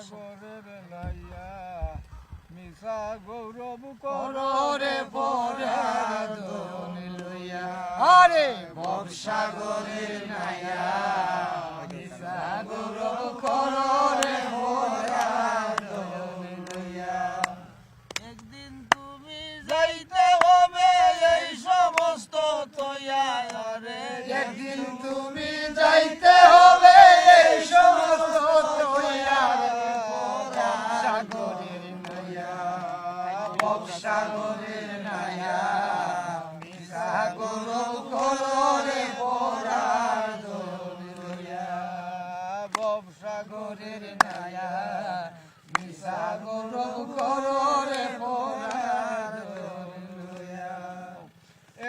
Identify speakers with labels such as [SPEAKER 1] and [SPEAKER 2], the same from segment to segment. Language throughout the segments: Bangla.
[SPEAKER 1] সাগরের নাইয়া মিশা গৌরব কররে পরাধন লইয়া
[SPEAKER 2] আরে
[SPEAKER 1] ভবসাগরের নাইয়া মিশা গৌরব কররে পরাধন লইয়া
[SPEAKER 2] একদিন তুমি
[SPEAKER 1] যাইতে হবে এই সমস্ত তৈয়া রে
[SPEAKER 2] একদিন তুমি যাইতে হবে এই সমস্ত তৈয়া
[SPEAKER 1] সাগরের নাইয়া ভবসাগরের নাইয়া মিশা গৌরব কররে পরাধন লইয়া ভবসাগরের নাইয়া মিশা গৌরব কররে পরাধন লইয়া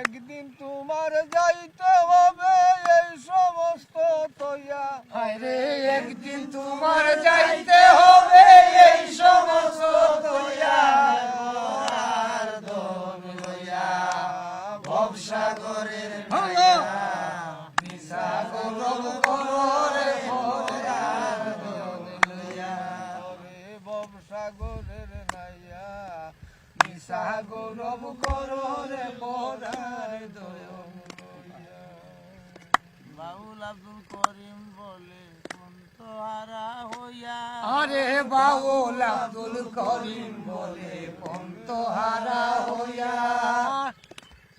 [SPEAKER 1] একদিন তোমার যাইতে হবে এই সমস্ত তৈয়া
[SPEAKER 2] আরে একদিন তোমার যাইতে হবে এই সমস্ত তৈয়া
[SPEAKER 1] পরাধন লইয়া ভবসাগরের নাইয়া মিশা গৌরব কররে পরাধন লইয়া ভবসাগরের নাইয়া মিশা গৌরব কররে পরাধন লইয়া
[SPEAKER 2] বাউল আব্দুল করিম বলে পন্তহারা হইয়া
[SPEAKER 1] আরে বাউল আব্দুল করিম বলে পন্তহারা হইয়া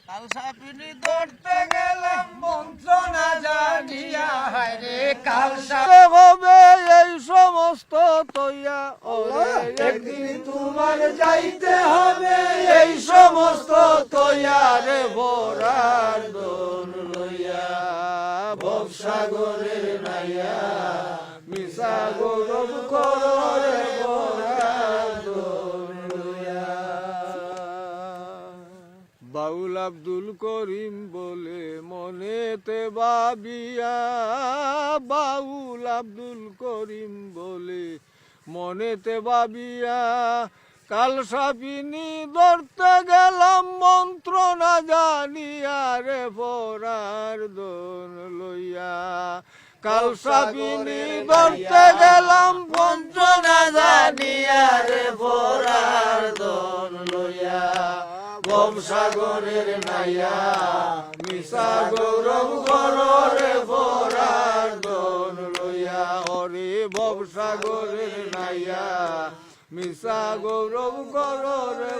[SPEAKER 2] কাল সাপিনী
[SPEAKER 1] ধরতে গেলাম মন্ত্র না জানিয়া হায়রে কাল
[SPEAKER 2] হবে এই সমস্ত তৈয়া
[SPEAKER 1] একদিন তোমার যাইতে হবে এই সমস্ত তৈয়ারে ভরার দোল লইয়া ভবসাগরের নাইয়া মিশা গৌরব কররে ভরার দোল লইয়া বাউল আব্দুল করিম বলে মনেতে ভাবিয়া বাউল আব্দুল করিম বলে মনেতে ভাবিয়া কাল সাপিনী ধরতে গেলাম মন্ত্র না জানিয়া রে পরার দোল লইয়া কাল সাপিনী ধরতে গেলাম মন্ত্র না জানিয়া রে পরার দোল লইয়া ভবসাগরের নাইয়া মিশা গৌরব কররে পরার দোল লইয়া হরে ভবসাগরের নাইয়া মিশা গৌরব কররে